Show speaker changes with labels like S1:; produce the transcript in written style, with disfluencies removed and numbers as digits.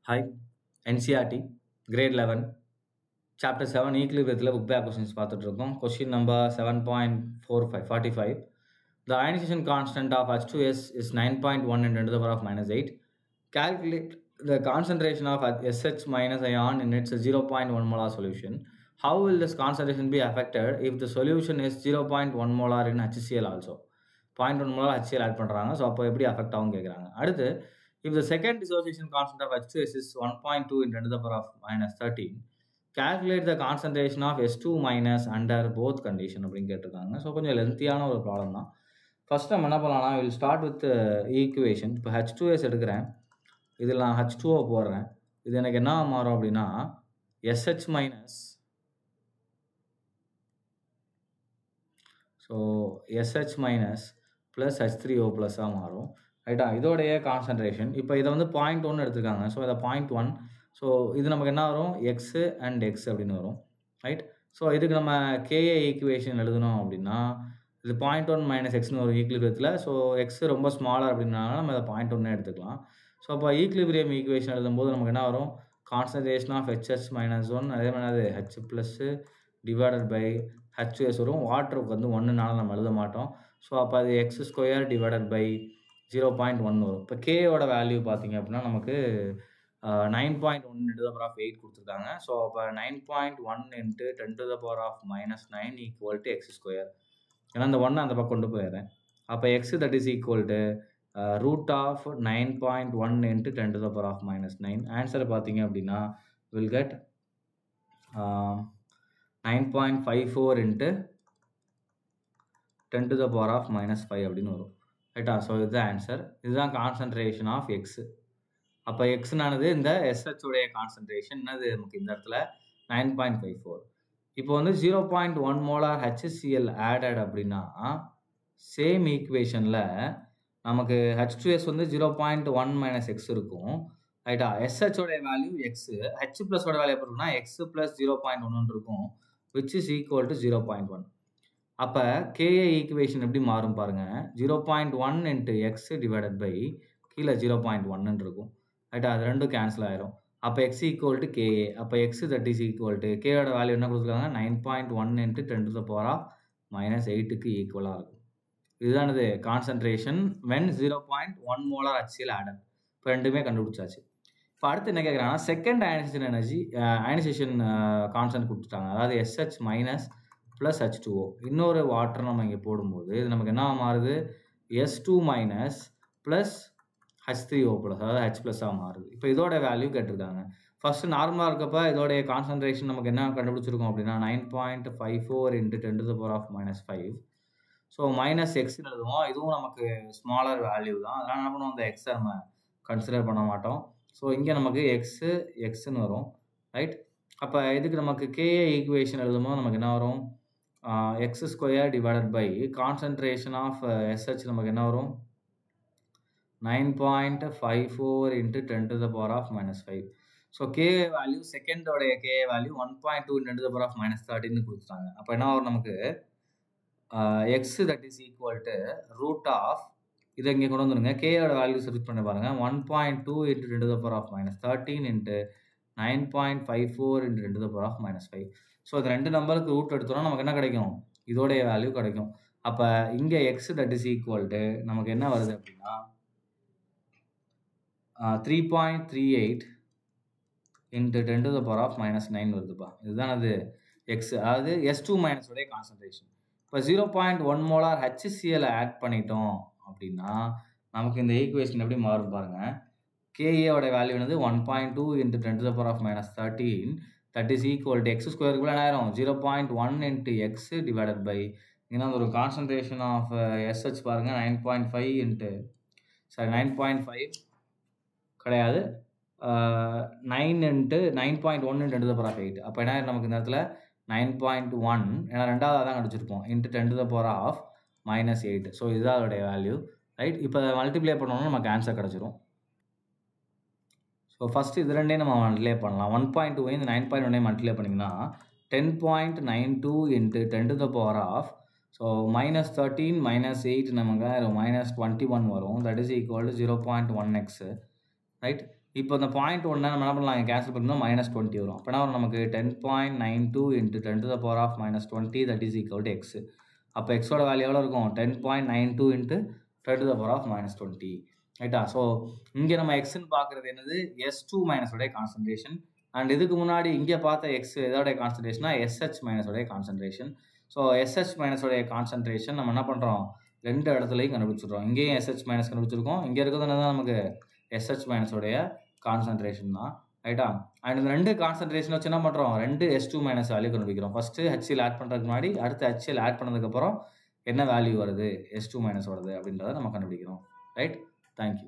S1: Hi, NCRT, grade 11, chapter 7, equilibrium book back questions பார்த்துட்டு இருக்கோம். Question number 7.45. The ionization constant of H2S is 9.1 into 10 to the power of minus 8. Calculate the concentration of SH minus ion in its 0.1 molar solution. How will this concentration be affected if the solution is 0.1 molar in HCl also? 0.1 molar HCl add பண்றாங்க. So அப்போ எப்படி affect ஆகும் கேட்குறாங்க. அடுத்து if the second dissociation constant of H2S is 1.2 into 10 to the power of minus 13, calculate the concentration of S2 minus under both condition அப்படின்னு கேட்டிருக்காங்க. So கொஞ்சம் லென்த்தியான ஒரு ப்ராப்ளம் தான். ஃபர்ஸ்ட் நம்ம என்ன பண்ணலாம்னா வில் ஸ்டார்ட் வித் ஈக்குவேஷன். இப்போ H2S எடுக்கிறேன், இதில் நான் H2O போடுறேன். இது எனக்கு என்ன மாறும் அப்படின்னா SH minus, so SH minus plus H3O ப்ளஸ்ஸாக மாறும். ரைட்டா, இதோடைய கான்சன்ட்ரேஷன் இப்போ இதை வந்து 0.1 எடுத்துருக்காங்க. ஸோ இதை 0.1, ஸோ இது நமக்கு என்ன வரும் எக்ஸு அண்ட் எக்ஸ் அப்படின்னு வரும். ரைட், ஸோ இதுக்கு நம்ம கேஏ ஈக்குவேஷன் எழுதணும் அப்படின்னா இது 0.1 மைனஸ் எக்ஸ்னு ஒரு ஈக்குலிபிரியத்தில். ஸோ எக்ஸ் ரொம்ப ஸ்மாலர் அப்படின்னால நம்ம இதை 0.1 எடுத்துக்கலாம். ஸோ அப்போ ஈக்குலிபிரியம் ஈக்குவேஷன் எழுதும்போது நமக்கு என்ன வரும் கான்சன்ட்ரேஷன் ஆஃப் ஹெச்எஸ் மைனஸ் 1 அதே மாதிரி அது H plus divided by HS வரும். வாட்டருக்கு வந்து 1னால நம்ம எழுத மாட்டோம். ஸோ அப்போ அது எக்ஸ் ஸ்கொயர் டிவைடட் பை 0.1 வரும். இப்போ கேயோட வேல்யூ பார்த்தீங்க அப்படின்னா நமக்கு 9.1 into the power of 8 கொடுத்துருக்காங்க. ஸோ அப்போ 9.1 into 10 to the power of minus 9 equal to x square. ஏன்னா அந்த 1 அந்த பக்கம் கொண்டு போயிடுறேன். அப்போ x that is equal to root of 9.1 into 10 to the power of minus 9. Answer பார்த்தீங்க அப்படின்னா will get 9.54 into 10 to the power of minus 5 அப்படின்னு வரும். ரைட்டா, ஸோ இதுதான் ஆன்சர். இதுதான் கான்சன்ட்ரேஷன் ஆஃப் எக்ஸ். அப்போ எக்ஸ்னானது இந்த எஸ்ஹெச் உடைய கான்சன்ட்ரேஷன் என்னது நமக்கு இந்த இடத்துல 9.54. இப்போ வந்து 0.1 மோலார் HCl ஆடட் அப்படின்னா சேம் ஈக்குவேஷனில் நமக்கு H2S வந்து 0.1 மைனஸ் எக்ஸ் இருக்கும். ரைட்டா, SH உடைய வேல்யூ எக்ஸ், H ப்ளஸோட வேல்யூ எப்படி இருக்குன்னா எக்ஸ் ப்ளஸ் 0.1 இருக்கும், விச் இஸ் ஈக்குவல் டு 0.1. அப்போ கேஏ ஈக்குவேஷன் எப்படி மாறும் பாருங்க, 0.1 இன்ட்டு எக்ஸ் டிவைடட் பை கீழே 0.1 இருக்கும். ரைட்டா, அது ரெண்டும் கேன்சல் ஆயிரும். அப்போ எக்ஸ் ஈக்குவல் டு கேஏ. அப்போ x that is equal to கேயோட வேல்யூ என்ன கொடுத்துருக்காங்க 9.1 into 10 to the power of minus 8க்கு ஈக்குவலாக இருக்கும். இதுதானது concentration when 0.1 molar HCl added. இப்போ ரெண்டுமே கண்டுபிடிச்சாச்சு. இப்போ அடுத்து என்ன கேட்குறாங்கன்னா second ionisation energy ionisation constant கொடுத்துட்டாங்க. அதாவது SH மைனஸ் ப்ளஸ் H2O. இன்னொரு வாட்டர் நம்ம இங்கே போடும்போது இது நமக்கு என்ன மாறுது S2 minus plus H3O plus, அதாவது H ப்ளஸ்ஸாக மாறுது. இப்போ இதோட வேல்யூ கேட்டிருக்காங்க. ஃபர்ஸ்ட் நார்மலாக இருக்கப்போ இதோடைய கான்சன்ட்ரேஷன் நமக்கு என்ன கண்டுபிடிச்சிருக்கோம் அப்படின்னா 9.54 into 10 to the power of minus 5. So minus எக்ஸ்ன்னு எழுதுவோம். இதுவும் நமக்கு ஸ்மாலர் வேல்யூ தான், அதனால் என்ன பண்ணுவோம் அந்த எக்ஸை நம்ம கன்சிடர் பண்ண மாட்டோம். ஸோ இங்கே நமக்கு எக்ஸ்ன்னு வரும். ரைட், அப்போ இதுக்கு நமக்கு கேஏ ஈக்குவேஷன் எழுதும்போது நமக்கு என்ன வரும் X square divided by concentration of SH நமக்கு என்ன வரும் 9.54 into 10 to the power of minus 5. So K a value செகண்டோடைய K a value 1.2 into 10 to the power of minus 13 கொடுத்துட்டாங்க. அப்போ என்ன வரும் நமக்கு X that is equal to root of, இதை இங்கே கொண்டு வந்துடுங்க, கேயோட வேல்யூ சப்ஸ்டிட் பண்ணி பாருங்க 1.2 into 10 to the power of minus 13 into 9.54 into 10 to the power of minus 5. So இந்த ரெண்டு நம்பருக்கு ரூட் எடுத்தோம்னா நமக்கு என்ன கிடைக்கும் இதோடைய வேல்யூ கிடைக்கும். அப்போ இங்கே X that is equal to நமக்கு என்ன வருது அப்படின்னா 3.38 into 10 to the power of minus 9 வருதுப்பா. இதுதான் அது எக்ஸ், அதாவது S2 மைனஸ் உடைய கான்சன்ட்ரேஷன். இப்போ 0.1 மோலார் HCl ஆட் பண்ணிட்டோம் அப்படின்னா நமக்கு இந்த ஈக்குவேஷன் எப்படி மாறும் பாருங்க. கேஏவோட வேல்யூ வந்து 1.2 into 10 to the power of minus 13 that is equal to x ஸ்கொயருக்குள்ள என்ன ஆயிரும் 0.1 into x divided by இங்கே ஒரு கான்சன்ட்ரேஷன் ஆஃப் SH பாருங்க 9.5 into 9.5 கிடையாது 9 into 9.1 into 10 to the power of 8. அப்போ என்ன நமக்கு இந்த இடத்துல 9.1 ஏன்னா ரெண்டாவது தான் கடிச்சிருப்போம் into 10 to the power of minus 8. So இதுதான் அதோடைய வேல்யூ. ரைட், இப்போ மல்டிப்ளை பண்ணோம்னா நமக்கு ஆன்சர் கிடச்சிரும். ஸோ ஃபஸ்ட்டு இது ரெண்டே நம்ம மல்டிப்ளை பண்ணலாம். 1.2 இந்த 9.1 மல்டிப்ளை பண்ணிங்கன்னா 10.92 into 10 to the power of, so minus 13 minus 8 நமக்கு minus 21 வரும். That is equal to 0.1x. Right, இப்போ இந்த 0.1 நம்ம என்ன பண்ணலாம், கேன்சல் பண்ணோம்னா -20 வரும். அப்போ என்ன வரும் நமக்கு 10.92 × 10⁻20 that is equal to X. அப்போ எக்ஸோட வேல்யூ எவ்வளோ இருக்கும், 10.92 × 10⁻20 ரைட்டா. ஸோ இங்கே நம்ம எக்ஸ்ன்னு பார்க்குறது என்னது, S2 மைனஸோடைய கான்சன்ட்ரேஷன். அண்ட் இதுக்கு முன்னாடி இங்கே பார்த்த எக்ஸ் எதோடைய கான்சன்ட்ரேஷனா, SH மைனஸோடைய கான்சன்ட்ரேஷன். ஸோ SH மைனஸோடைய கான்சன்ட்ரேஷன் நம்ம என்ன பண்ணுறோம், 2 இடத்துலையும் கண்டுபிடிச்சிடுறோம். இங்கேயும் SH மைனஸ் கண்டுபிடிச்சிருக்கோம், இங்கே இருக்கிறது என்ன தான் நமக்கு SH மைனஸோடைய கான்சன்ட்ரேஷன் தான் ரைட்டா. அண்ட் இந்த 2 கான்சன்ட்ரேஷன் வச்சு என்ன பண்ணுறோம், 2 S2 மைனஸ் வேல்யூ கண்டுபிடிக்கிறோம். ஃபஸ்ட்டு HCl ஆட் பண்ணுறதுக்கு முன்னாடி அடுத்து HCl ஆட் பண்ணதுக்கப்புறம் என்ன வேல்யூ வருது, S2 மைனஸ் வருது அப்படின்றத நம்ம கண்டுபிடிக்கிறோம். ரைட். தேங்க்யூ.